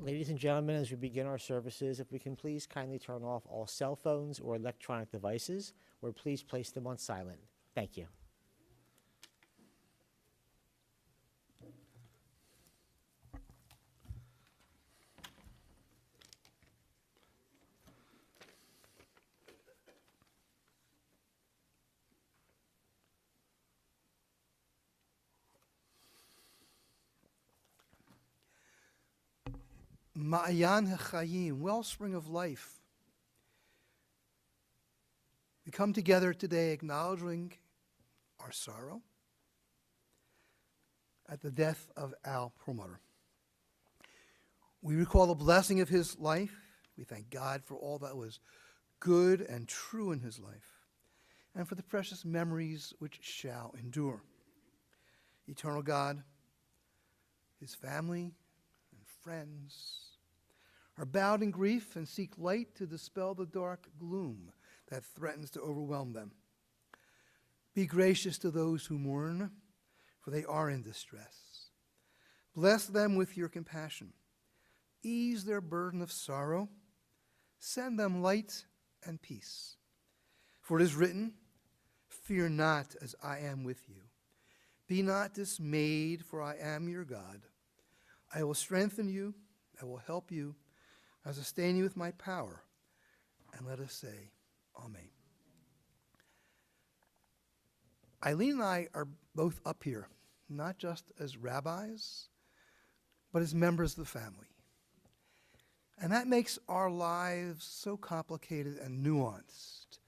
Ladies and gentlemen, as we begin our services, if we can please kindly turn off all cell phones or electronic devices, or please place them on silent. Thank you. Ma'ayan HaChayim, wellspring of life. We come together today acknowledging our sorrow at the death of Al Perlmutter. We recall the blessing of his life. We thank God for all that was good and true in his life, and for the precious memories which shall endure. Eternal God, his family and friends are bowed in grief and seek light to dispel the dark gloom that threatens to overwhelm them. Be gracious to those who mourn, for they are in distress. Bless them with your compassion. Ease their burden of sorrow. Send them light and peace. For it is written, "Fear not, as I am with you. Be not dismayed, for I am your God. I will strengthen you. I will help you. I sustain you with my power." And let us say, Amen. Eileen and I are both up here, not just as rabbis, but as members of the family. And that makes our lives so complicated and nuanced.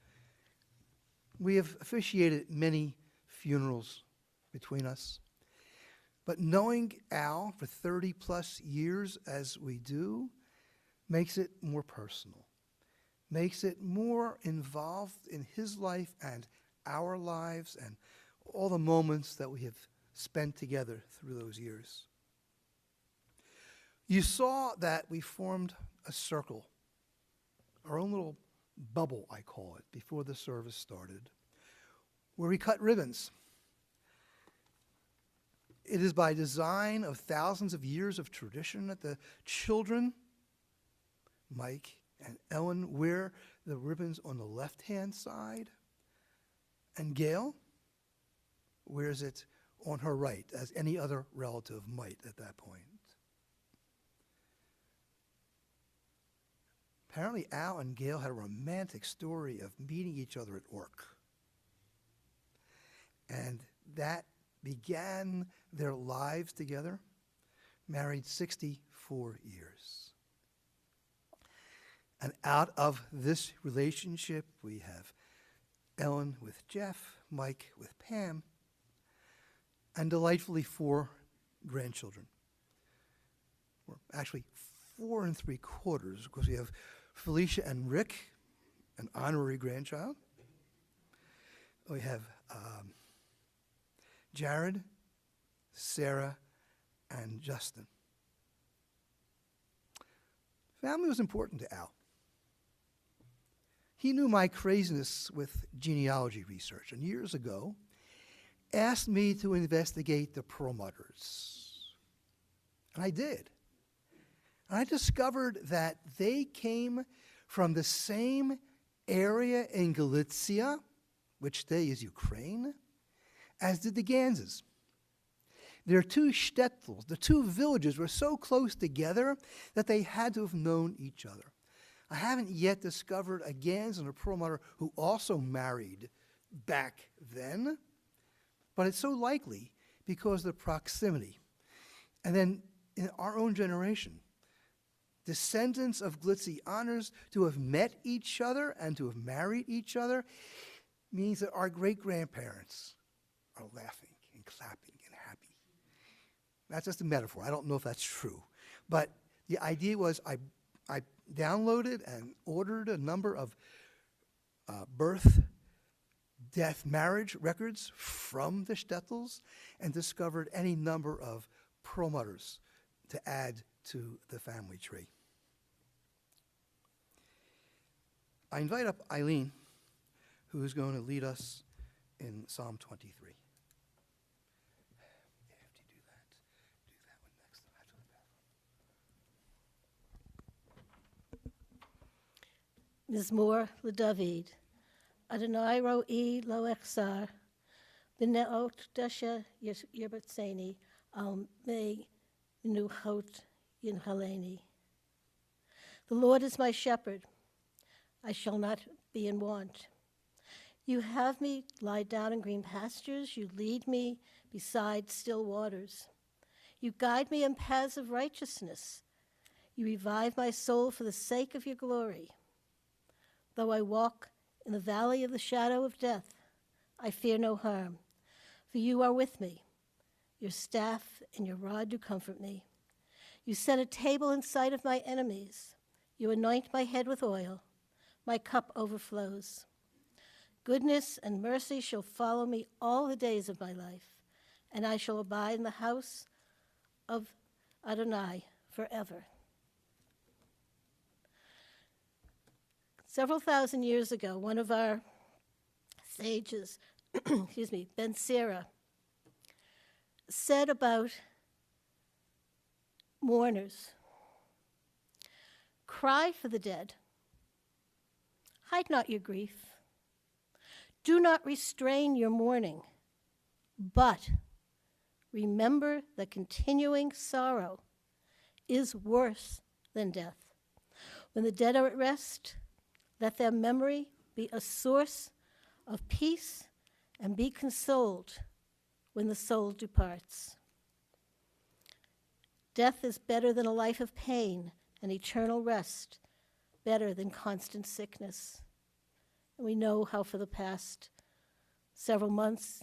We have officiated many funerals between us, but knowing Al for 30 plus years as we do makes it more personal, makes it more involved in his life and our lives and all the moments that we have spent together through those years. You saw that we formed a circle, our own little bubble, I call it, before the service started, where we cut ribbons. It is by design of thousands of years of tradition that the children, Mike and Ellen, wear the ribbons on the left-hand side, and Gail wears it on her right, as any other relative might at that point. Apparently, Al and Gail had a romantic story of meeting each other at work. And that began their lives together, married 64 years. And out of this relationship, we have Ellen with Jeff, Mike with Pam, and delightfully 4 grandchildren. Or actually 4 3/4, because we have Felicia and Rick, an honorary grandchild. We have Jared, Sarah, and Justin. Family was important to Al. He knew my craziness with genealogy research, and years ago asked me to investigate the Perlmutters. And I did. And I discovered that they came from the same area in Galicia, which today is Ukraine, as did the Ganses. Their 2 shtetls, the 2 villages, were so close together that they had to have known each other. I haven't yet discovered a Gans and a Perlmutter who also married back then, but it's so likely because of the proximity. And then in our own generation, descendants of Glitzianers to have met each other and to have married each other means that our great-grandparents are laughing and clapping and happy. That's just a metaphor. I don't know if that's true. But the idea was I downloaded and ordered a number of birth, death, marriage records from the shtetls and discovered any number of Perlmutters to add to the family tree. I invite up Eileen, who is going to lead us in Psalm 23. After you do that one next. Mizmor LeDavid. Adonai ro'i lo echsar. B'neot dasha yerbatzeni. Al me menuchot yinhaleni. The Lord is my shepherd. I shall not be in want. You have me lie down in green pastures. You lead me beside still waters. You guide me in paths of righteousness. You revive my soul for the sake of your glory. Though I walk in the valley of the shadow of death, I fear no harm, for you are with me. Your staff and your rod do comfort me. You set a table in sight of my enemies. You anoint my head with oil. My cup overflows. Goodness and mercy shall follow me all the days of my life, and I shall abide in the house of Adonai forever. Several thousand years ago, one of our sages, Ben Sira, said about mourners, "Cry for the dead. Hide not your grief. Do not restrain your mourning, but remember that continuing sorrow is worse than death. When the dead are at rest, let their memory be a source of peace and be consoled when the soul departs. Death is better than a life of pain and eternal rest, better than constant sickness." And we know how for the past several months,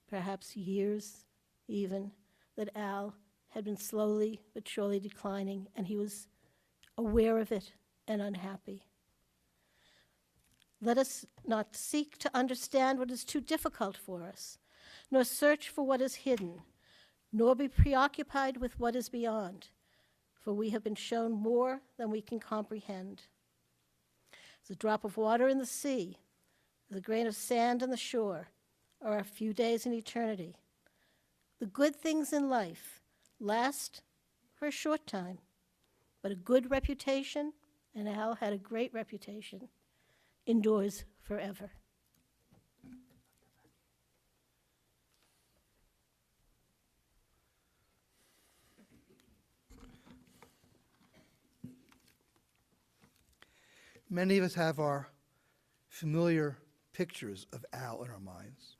perhaps years even, that Al had been slowly but surely declining, and he was aware of it and unhappy. Let us not seek to understand what is too difficult for us, nor search for what is hidden, nor be preoccupied with what is beyond, for we have been shown more than we can comprehend. As a drop of water in the sea, as a grain of sand on the shore, or a few days in eternity. The good things in life last for a short time, but a good reputation, and Al had a great reputation, endures forever. Many of us have our familiar pictures of Al in our minds.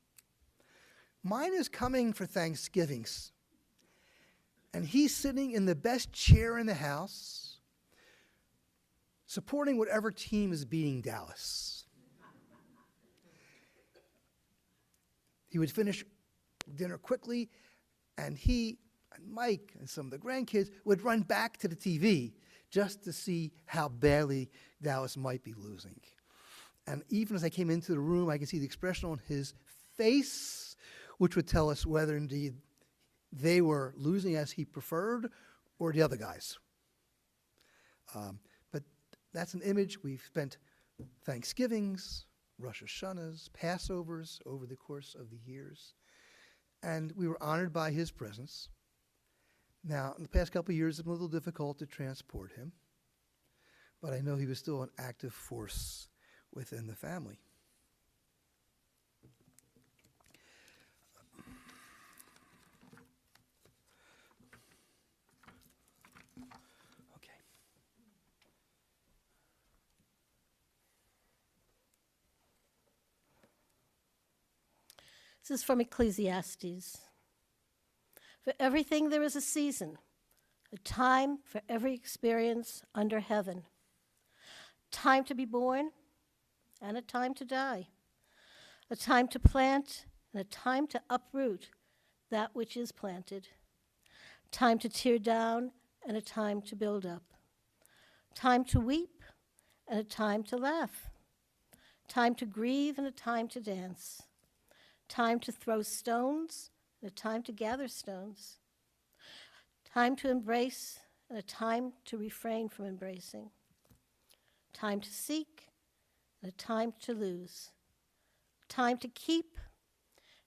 Mine is coming for Thanksgivings, and he's sitting in the best chair in the house, supporting whatever team is beating Dallas. He would finish dinner quickly, and he and Mike and some of the grandkids would run back to the TV just to see how badly Dallas might be losing. And even as I came into the room, I could see the expression on his face, which would tell us whether indeed they were losing as he preferred or the other guys. But that's an image. We've spent Thanksgivings, Rosh Hashanahs, Passovers over the course of the years, and we were honored by his presence. Now, in the past couple of years, it's been a little difficult to transport him, but I know he was still an active force within the family. Okay. This is from Ecclesiastes. For everything there is a season, a time for every experience under heaven. Time to be born and a time to die. A time to plant and a time to uproot that which is planted. Time to tear down and a time to build up. Time to weep and a time to laugh. Time to grieve and a time to dance. Time to throw stones and a time to gather stones. Time to embrace and a time to refrain from embracing. Time to seek and a time to lose. Time to keep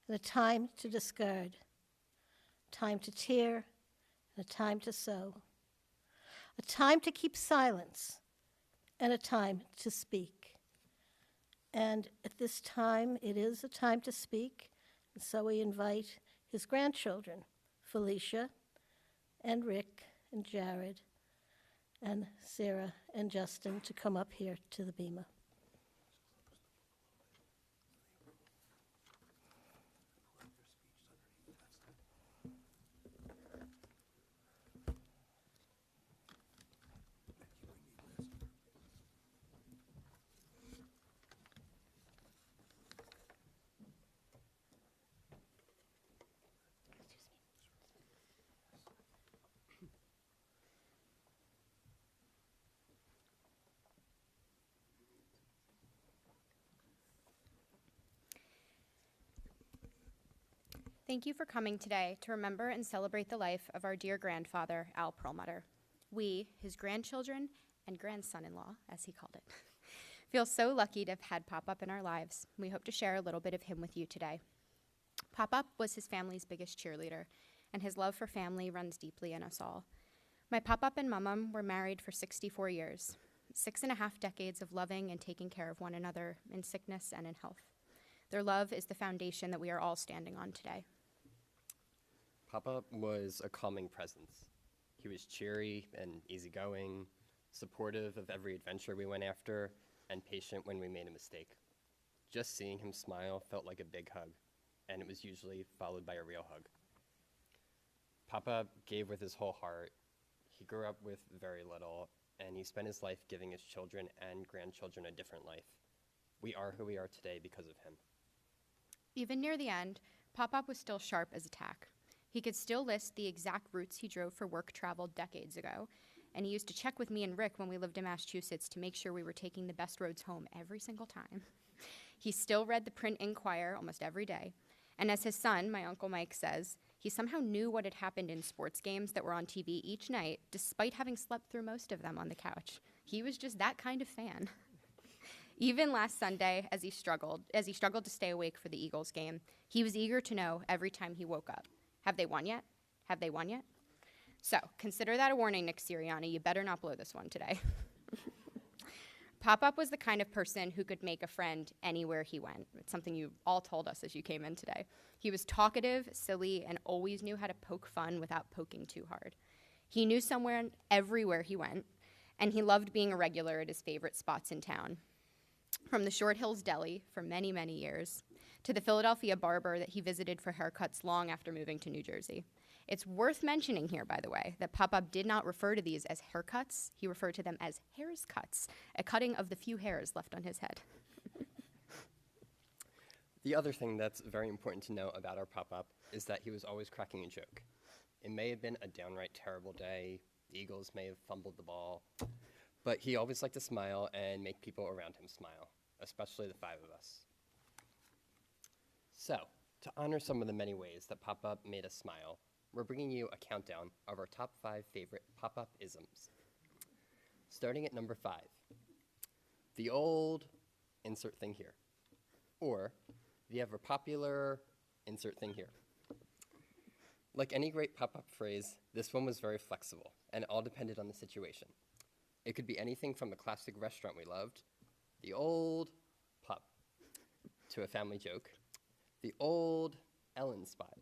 and a time to discard. Time to tear and a time to sow. A time to keep silence and a time to speak. And at this time, it is a time to speak, and so we invite his grandchildren, Felicia and Rick and Jared and Sarah and Justin, to come up here to the bema. Thank you for coming today to remember and celebrate the life of our dear grandfather, Al Perlmutter. We, his grandchildren and grandson-in-law, as he called it, feel so lucky to have had Pop-Up in our lives. We hope to share a little bit of him with you today. Pop-Up was his family's biggest cheerleader, and his love for family runs deeply in us all. My Pop-Up and Mum were married for 64 years, 6.5 decades of loving and taking care of one another in sickness and in health. Their love is the foundation that we are all standing on today. Papa was a calming presence. He was cheery and easygoing, supportive of every adventure we went after, and patient when we made a mistake. Just seeing him smile felt like a big hug, and it was usually followed by a real hug. Papa gave with his whole heart. He grew up with very little, and he spent his life giving his children and grandchildren a different life. We are who we are today because of him. Even near the end, Pop-Up was still sharp as a tack. He could still list the exact routes he drove for work traveled decades ago, and he used to check with me and Rick when we lived in Massachusetts to make sure we were taking the best roads home every single time. He still read the print Inquirer almost every day, and as his son, my Uncle Mike, says, he somehow knew what had happened in sports games that were on TV each night, despite having slept through most of them on the couch. He was just that kind of fan. Even last Sunday, as he struggled to stay awake for the Eagles game, he was eager to know every time he woke up. Have they won yet? Have they won yet? So, consider that a warning, Nick Sirianni. You better not blow this one today. Pop-Up was the kind of person who could make a friend anywhere he went. It's something you all told us as you came in today. He was talkative, silly, and always knew how to poke fun without poking too hard. He knew someone everywhere he went, and he loved being a regular at his favorite spots in town. From the Short Hills Deli for many, many years, to the Philadelphia barber that he visited for haircuts long after moving to New Jersey. It's worth mentioning here, by the way, that Pop-Up did not refer to these as haircuts. He referred to them as hairs cuts, a cutting of the few hairs left on his head. The other thing that's very important to know about our Pop-Up is that he was always cracking a joke. It may have been a downright terrible day. The Eagles may have fumbled the ball. But he always liked to smile and make people around him smile, especially the five of us. So, to honor some of the many ways that Pop-Up made us smile, we're bringing you a countdown of our top 5 favorite Pop-Up isms. Starting at number 5, the old insert thing here, or the ever popular insert thing here. Like any great Pop-Up phrase, this one was very flexible, and it all depended on the situation. It could be anything from a classic restaurant we loved, the old pub, to a family joke, the old Ellen spot.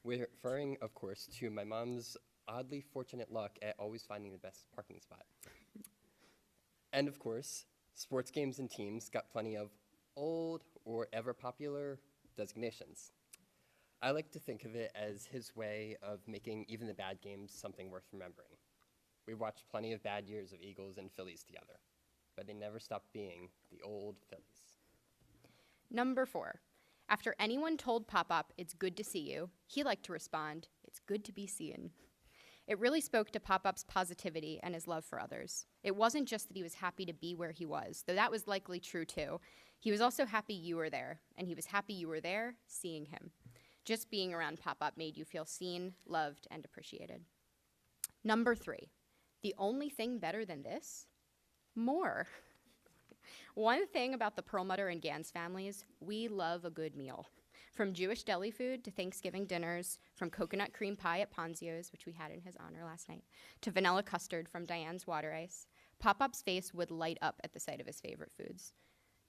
We're referring, of course, to my mom's oddly fortunate luck at always finding the best parking spot. And of course, sports games and teams got plenty of old or ever popular designations. I like to think of it as his way of making even the bad games something worth remembering. We watched plenty of bad years of Eagles and Phillies together, but they never stopped being the old Phillies. Number 4. After anyone told Pop-Up, "It's good to see you," he liked to respond, "It's good to be seen." It really spoke to Pop-Up's positivity and his love for others. It wasn't just that he was happy to be where he was, though that was likely true too. He was also happy you were there, and he was happy you were there seeing him. Just being around Pop-Up made you feel seen, loved, and appreciated. Number 3. The only thing better than this? More. One thing about the Perlmutter and Gans families, we love a good meal. From Jewish deli food to Thanksgiving dinners, from coconut cream pie at Ponzio's, which we had in his honor last night, to vanilla custard from Diane's Water Ice, Pop-Up's face would light up at the sight of his favorite foods.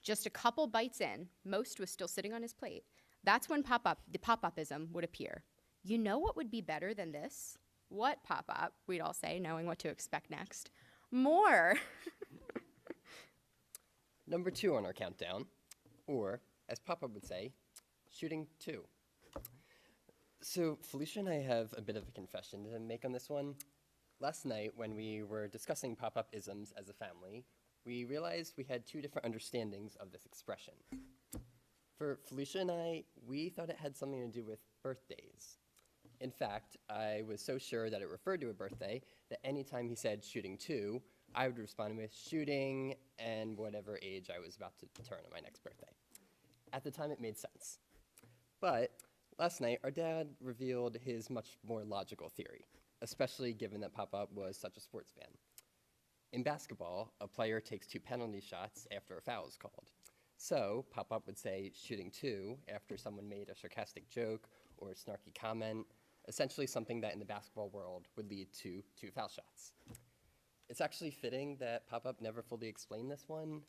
Just a couple bites in, most was still sitting on his plate. That's when the pop-upism would appear. You know what would be better than this? What pop-up, we'd all say, knowing what to expect next. More. Number 2 on our countdown, or, as Papa would say, shooting 2. So Felicia and I have a bit of a confession to make on this one. Last night, when we were discussing pop-up isms as a family, we realized we had 2 different understandings of this expression. For Felicia and I, we thought it had something to do with birthdays. In fact, I was so sure that it referred to a birthday that anytime he said shooting 2, I would respond with shooting and whatever age I was about to turn on my next birthday. At the time, it made sense. But last night, our dad revealed his much more logical theory, especially given that Papa was such a sports fan. In basketball, a player takes 2 penalty shots after a foul is called. So Papa would say shooting 2 after someone made a sarcastic joke or a snarky comment, essentially something that in the basketball world would lead to 2 foul shots. It's actually fitting that Pop-Up never fully explained this one.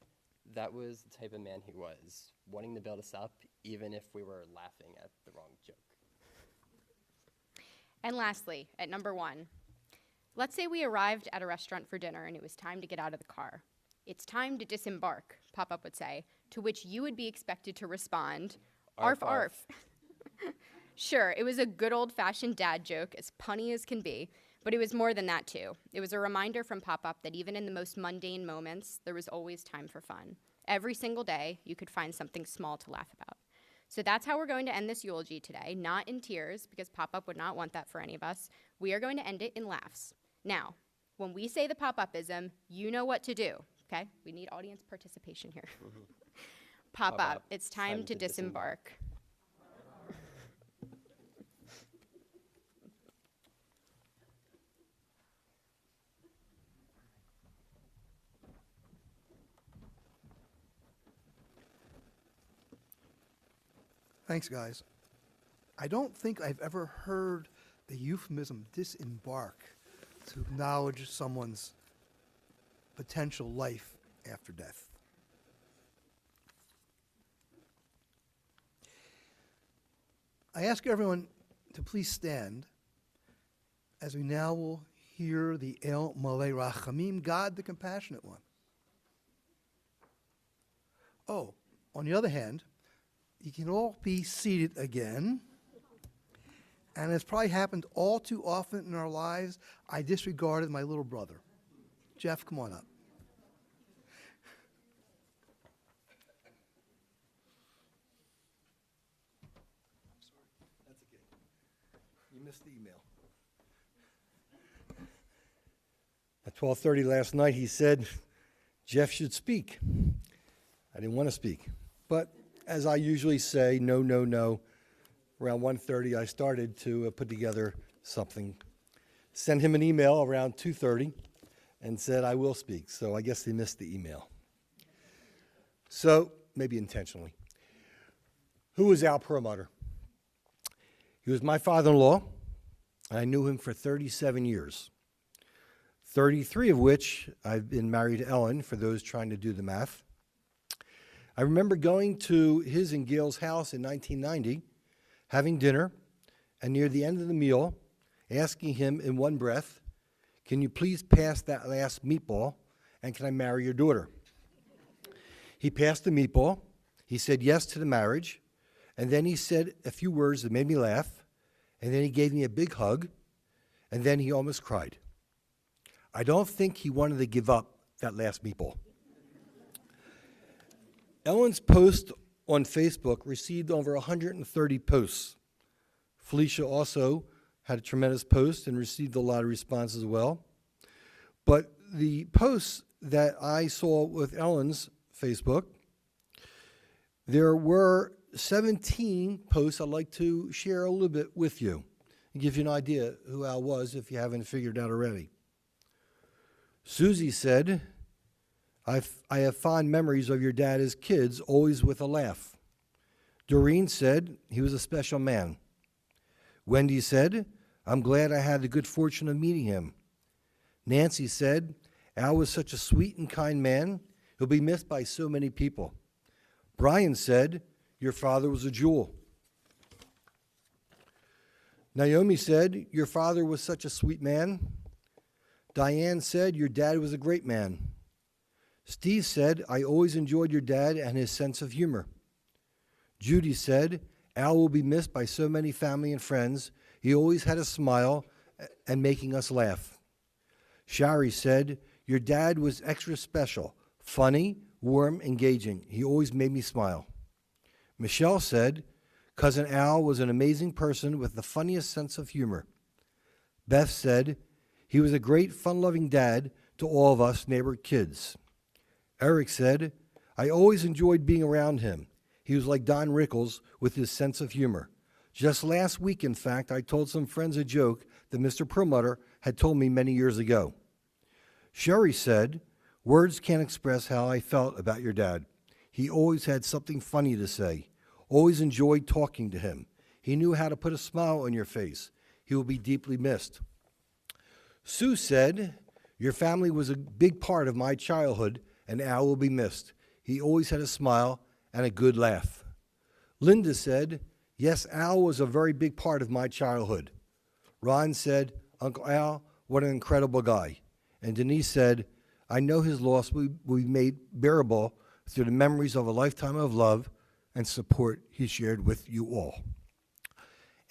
That was the type of man he was, wanting to build us up even if we were laughing at the wrong joke. And lastly, at number 1, let's say we arrived at a restaurant for dinner and it was time to get out of the car. It's time to disembark, Pop-Up would say, to which you would be expected to respond, arf, arf. Sure, it was a good old-fashioned dad joke, as punny as can be, but it was more than that, too. It was a reminder from Pop-Up that even in the most mundane moments, there was always time for fun. Every single day, you could find something small to laugh about. So that's how we're going to end this eulogy today, not in tears, because Pop-Up would not want that for any of us. We are going to end it in laughs. Now, when we say the Pop-Upism, you know what to do, okay? We need audience participation here. Pop-Up, it's time to disembark. Thanks, guys. I don't think I've ever heard the euphemism disembark to acknowledge someone's potential life after death. I ask everyone to please stand as we now will hear the El Malei Rachamim, God the Compassionate One. Oh, on the other hand, you can all be seated again. And it's probably happened all too often in our lives, I disregarded my little brother. Jeff, come on up. That's okay. You missed the email. At 12:30 last night, he said Jeff should speak. I didn't want to speak. But as I usually say, no, no, no. Around 1:30, I started to put together something. Sent him an email around 2:30 and said I will speak. So I guess he missed the email. So, maybe intentionally. Who was Al Perlmutter? He was my father-in-law, and I knew him for 37 years. 33 of which I've been married to Ellen, for those trying to do the math. I remember going to his and Gail's house in 1990, having dinner, and near the end of the meal, asking him in one breath, can you please pass that last meatball, and can I marry your daughter? He passed the meatball, he said yes to the marriage, and then he said a few words that made me laugh, and then he gave me a big hug, and then he almost cried. I don't think he wanted to give up that last meatball. Ellen's post on Facebook received over 130 posts. Felicia also had a tremendous post and received a lot of response as well. But the posts that I saw with Ellen's Facebook, there were 17 posts I'd like to share a little bit with you and give you an idea who Al was if you haven't figured it out already. Susie said, I have fond memories of your dad as kids, always with a laugh. Doreen said he was a special man. Wendy said, I'm glad I had the good fortune of meeting him. Nancy said, Al was such a sweet and kind man. He'll be missed by so many people. Brian said, "Your father was a jewel." Naomi said, "Your father was such a sweet man." Diane said, "Your dad was a great man." Steve said, "I always enjoyed your dad and his sense of humor." Judy said, "Al will be missed by so many family and friends. He always had a smile and making us laugh." Shari said, "Your dad was extra special, funny, warm, engaging. He always made me smile." Michelle said, "Cousin Al was an amazing person with the funniest sense of humor." Beth said, "He was a great, fun-loving dad to all of us neighbor kids." Eric said, "I always enjoyed being around him. He was like Don Rickles with his sense of humor. Just last week, in fact, I told some friends a joke that Mr. Perlmutter had told me many years ago." Sherry said, "Words can't express how I felt about your dad. He always had something funny to say. Always enjoyed talking to him. He knew how to put a smile on your face. He will be deeply missed." Sue said, "Your family was a big part of my childhood, and Al will be missed. He always had a smile and a good laugh." Linda said, "Yes, Al was a very big part of my childhood." Ron said, "Uncle Al, what an incredible guy." And Denise said, "I know his loss will be made bearable through the memories of a lifetime of love and support he shared with you all."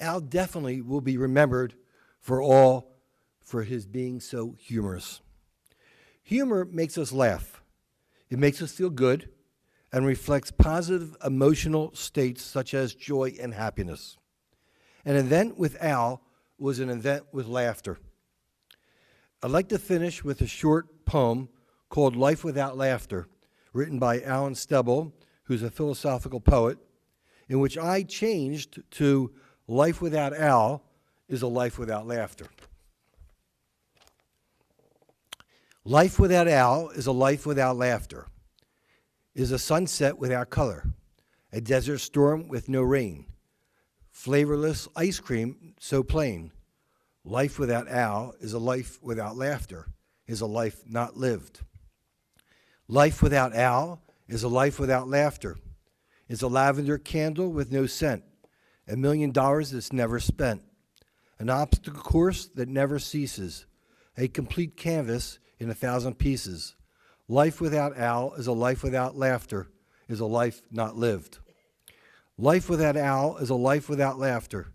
Al definitely will be remembered for his being so humorous. Humor makes us laugh. It makes us feel good and reflects positive emotional states such as joy and happiness. An event with Al was an event with laughter. I'd like to finish with a short poem called "Life Without Laughter," written by Alan Stebel, who's a philosophical poet, in which I changed to "Life without Al is a life without laughter." Life without Al is a life without laughter, is a sunset without color, a desert storm with no rain, flavorless ice cream so plain. Life without Al is a life without laughter, is a life not lived. Life without Al is a life without laughter, is a lavender candle with no scent, $1 million that's never spent, an obstacle course that never ceases, a complete canvas in 1,000 pieces. Life without Al is a life without laughter, is a life not lived. Life without Al is a life without laughter,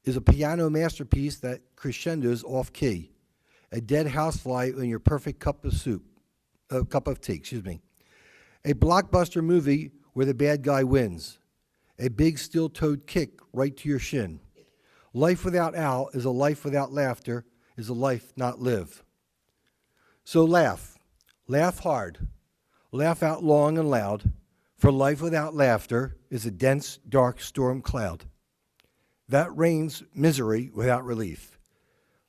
is a piano masterpiece that crescendos off key, a dead housefly in your perfect cup of tea. A blockbuster movie where the bad guy wins, a big steel-toed kick right to your shin. Life without Al is a life without laughter, is a life not lived. So laugh hard, laugh out long and loud, for life without laughter is a dense, dark storm cloud that rains misery without relief.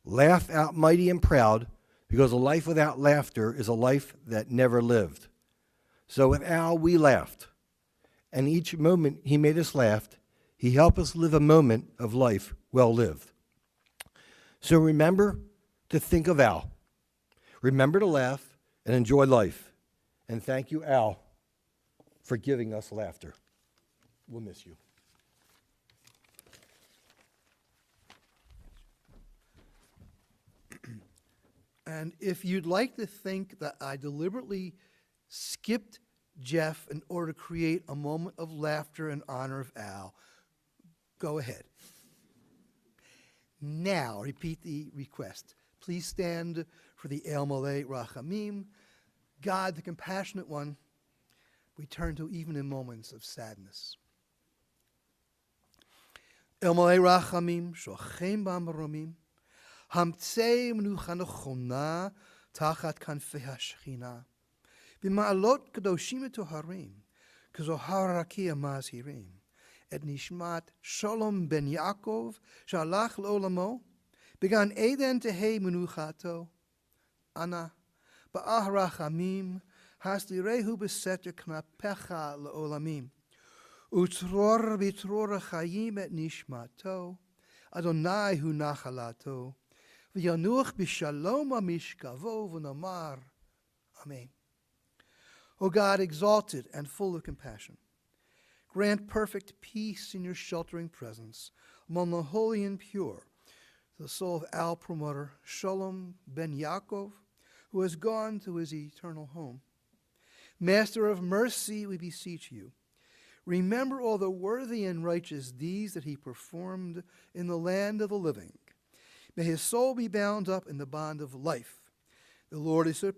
Laugh out mighty and proud, because a life without laughter is a life that never lived. So with Al, we laughed, and each moment he made us laugh, he helped us live a moment of life well lived. So remember to think of Al. Remember to laugh and enjoy life. And thank you, Al, for giving us laughter. We'll miss you. And if you'd like to think that I deliberately skipped Jeff in order to create a moment of laughter in honor of Al, go ahead. Now, repeat the request. Please stand for the El Malay Rachamim. God, the compassionate one, we turn to even in moments of sadness. El Malay Rachamim, Shochem B'Maromim, Hamtzei Menucha Nechona, Tachat Kanfei HaShechina, B'Ma'alot Kadoshim Toharim, K'Zohar Rakia Mazhirim, Et Nishmat Shalom Ben Yaakov, Shalach L'Olamo, Began Eden Tehei Menuchato, Ana, Ba'ah Rachamim, Haslirehu Beseter Knapecha L'Olamim, Utror Bitror Chayim Et Nishmato, Adonai Hu Nachalato, V'yanuch B'Shalom HaMishkavo V'Namar, Amen. O God, exalted and full of compassion, Grant perfect peace in your sheltering presence among the holy and pure. The soul of Al Perlmutter, Shalom ben Yaakov, who has gone to his eternal home. Master of mercy, we beseech you, remember all the worthy and righteous deeds that he performed in the land of the living. May his soul be bound up in the bond of life. The Lord is his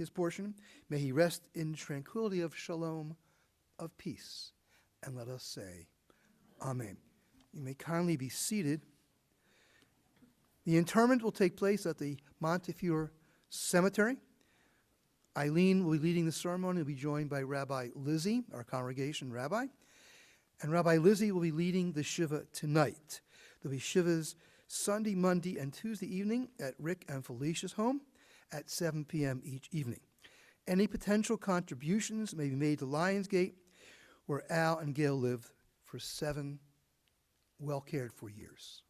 portion. May he rest in tranquility of shalom, of peace. And let us say, Amen. You may kindly be seated. The interment will take place at the Montefiore Cemetery. Eileen will be leading the ceremony. Will be joined by Rabbi Lizzie, our congregation rabbi. And Rabbi Lizzie will be leading the Shiva tonight. There'll be Shivas Sunday, Monday, and Tuesday evening at Rick and Felicia's home at 7 p.m. each evening. Any potential contributions may be made to Lionsgate, where Al and Gail lived for 7 well-cared-for years.